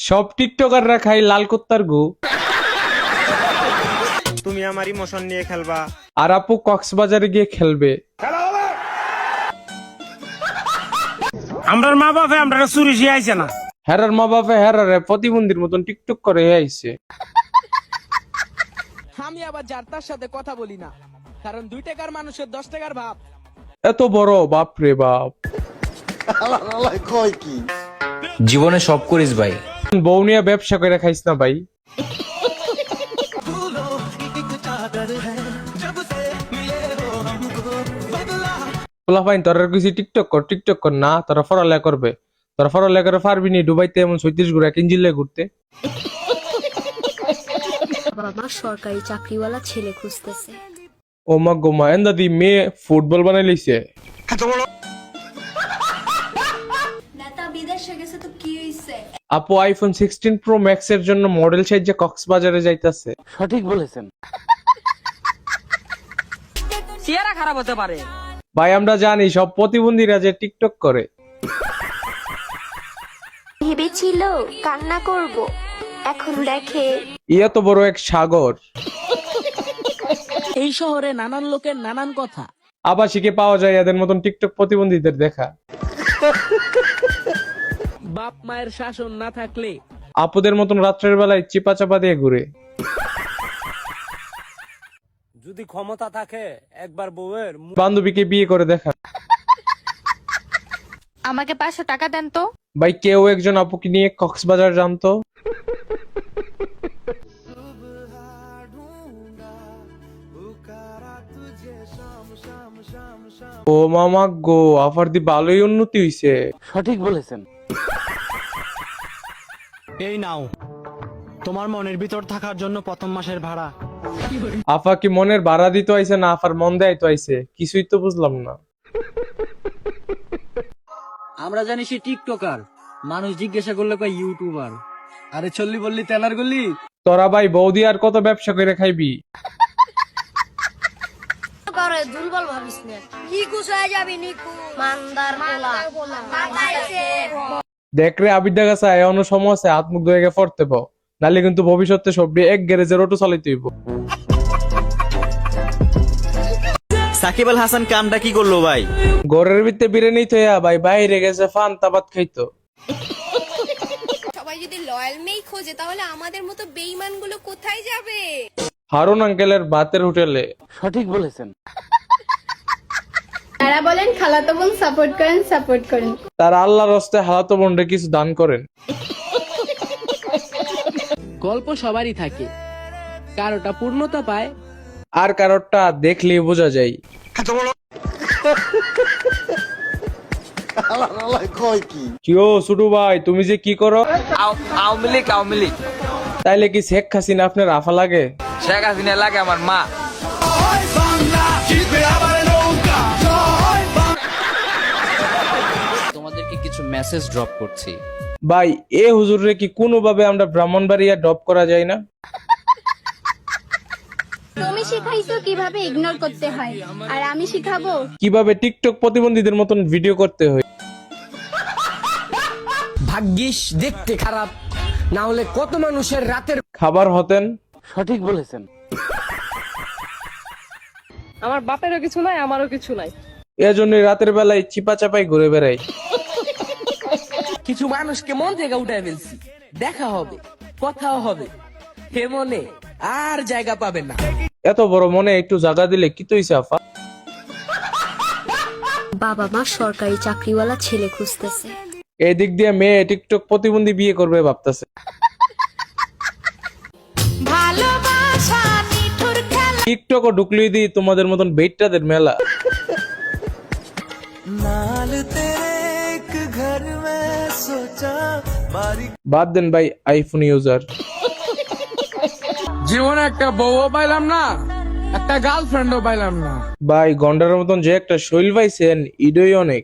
সব টিকটকাররা খাই লাল কুত্তার গু। তুমি আমার ইমোশন নিয়ে খেলবা, আর আপু কক্সবাজারে গিয়ে খেলবে। আমরার মা বাপে আমরা চুরি শিখাইছে না। হেরার মা বাপে হেরারে প্রতিবন্ধীর মতন টিকটক করে আইছে। আমি আবার যার তার সাথে কথা বলি না, কারণ 2 টাকার মানুষের 10 টাকার ভাব। এত বড় বাপ রে বাপ। জীবনে সব করিস ভাই, বউ নিয়ে ব্যবসা করে খাইস না ভাই। পোলাপাইন তোরা কিছু টিকটক কর না, তোরা পড়ালেখা করবে। তোরা পড়ালেখা করে পারবি নি দুবাইতে এমন 36 ঘুরা কিনজিলে ঘুরতে। বাবা সরকারি চাকরিওয়ালা ছেলে খুঁজতেছে। ও মা গো মা, এন্দা দি মেয়ে ফুটবল বানাই লইছে। নেতা বিদেশে গেছে তো কি হইছে? আপু আইফোন 16 প্রো ম্যাক্স এর জন্য মডেল সাইজে কক্সবাজারে যাইতাছে। সঠিক বলেছেন। চেহারা খারাপ হতে পারে ভাই, আমরা জানি সব প্রতিবন্ধীরা যে টিকটক করে। ভেবেছিল কান্না করব, এখন দেখে ইয়া তো বড় এক সাগর। এই শহরে নানান লোকের নানান কথা। আবাসিকে পাওয়া যায় এদের মতন টিকটক প্রতিবন্ধীদের দেখা। বাপ মায়ের শাসন না থাকলে আপুদের মতন রাত্রের বেলায় চিপা চাপা দিয়ে ঘুরে। যদি ক্ষমতা থাকে একবার বউয়ের বান্ধবীকে বিয়ে করে দেখা। আমাকে 500 টাকা দেন তো। ভাই, কেউ একজন আপুকে নিয়ে কক্সবাজার জানতো। ও মামা গো, আফার দি ভালোই উন্নতি হইছে। সঠিক বলেছেন। এই নাও তোমার মনের ভিতর থাকার জন্য প্রথম মাসের ভাড়া। আফা কি মনের ভাড়া দিতে আইছে না আফার মন দেয় তো আইছে? কিছুই তো বুঝলাম না। আমরা জানি সে টিকটকার, মানুষ জিজ্ঞাসা করলে কয় ইউটিউবার। আরে চল্লি বললি তেলার গলি। তোরা ভাই বৌদি আর কত ব্যবসা করে খাইবি? করে দুর্বল ভাবিস না, নিকু হয়ে যাবি নিকু। মান্দার পোলা মাতাইছে। দেখ রে আবিদ্যা গাছা, এমন সময় আছে হাত মুখ ধুয়ে গিয়ে পড়তে পাও, নাহলে কিন্তু ভবিষ্যতে সবটি এক গ্যারেজের অটো চালাইতে হইব। সাকিব আল হাসান কামটা কি করলো ভাই? ঘরের ভিতরে বিরিয়ানি থইয়া ভাই বাইরে গেছে ফান তাবাত খাইতো। সবাই যদি লয়াল মেই খোঁজে তাহলে আমাদের মতো বেঈমান গুলো কোথায় যাবে? হারুন আঙ্কেলের ভাতের হোটেলে। সঠিক বলেছেন। তারা বলেন খালাতো বোন সাপোর্ট করেন। তার আল্লাহর রাস্তে হালাতো বোনরে কিছু দান করেন। গল্প সবারই থাকে, কারোটা পূর্ণতা পায় আর কারোরটা দেখলেই বোঝা যায়। কিও ছোটু ভাই, তুমি যে কি করো? আওয়ামী লীগ। তাইলে কি শেখ হাসিনা আপনার আফা লাগে? শেখ হাসিনা লাগে আমার মা। তোমাদেরকে কিছু মেসেজ ড্রপ করছি। ভাই, এ হুজুরে কি কোনোভাবে আমরা ব্রাহ্মণবাড়িয়া ড্রপ করা যায় না? তুমি শিখাইছো কিভাবে ইগনোর করতে হয়, আর আমি শিখাবো কিভাবে টিকটক প্রতিবন্ধীদের মতন ভিডিও করতে হয়। ভাগ্যিস দেখতে খারাপ, না হলে কত মানুষের রাতের খাবার হতেন। সঠিক বলেছেন। আমার বাপেরও কিছু নাই, আমারও কিছু নাই। এজন্যই রাতের বেলায় চিপা চাপাই ঘুরে বেড়াই। কিছু মানুষকে মন থেকে উঠে ফেলছি, দেখা হবে, কথাও হবে, হে মনে আর জায়গা পাবেন না। এত বড় মনে একটু জায়গা দিলে কি তো হইছে আফা? বাবা মা সরকারি চাকরিওয়ালা ছেলে খুঁজতেছে। এই দিক দিয়ে মেয়ে টিকটক প্রতিবন্ধী বিয়ে করবে ভাবতেছে। টিকটকও ঢুকলেই দিই তোমাদের মতন বেইটাদের মেলা। বাদ দেন ভাই আইফোন ইউজার। জীবনে একটা বউও পাইলাম না, একটা গার্লফ্রেন্ডও পাইলাম না। ভাই গন্ডারের মতন যে একটা শৈল পাইছেন, ইডই অনেক।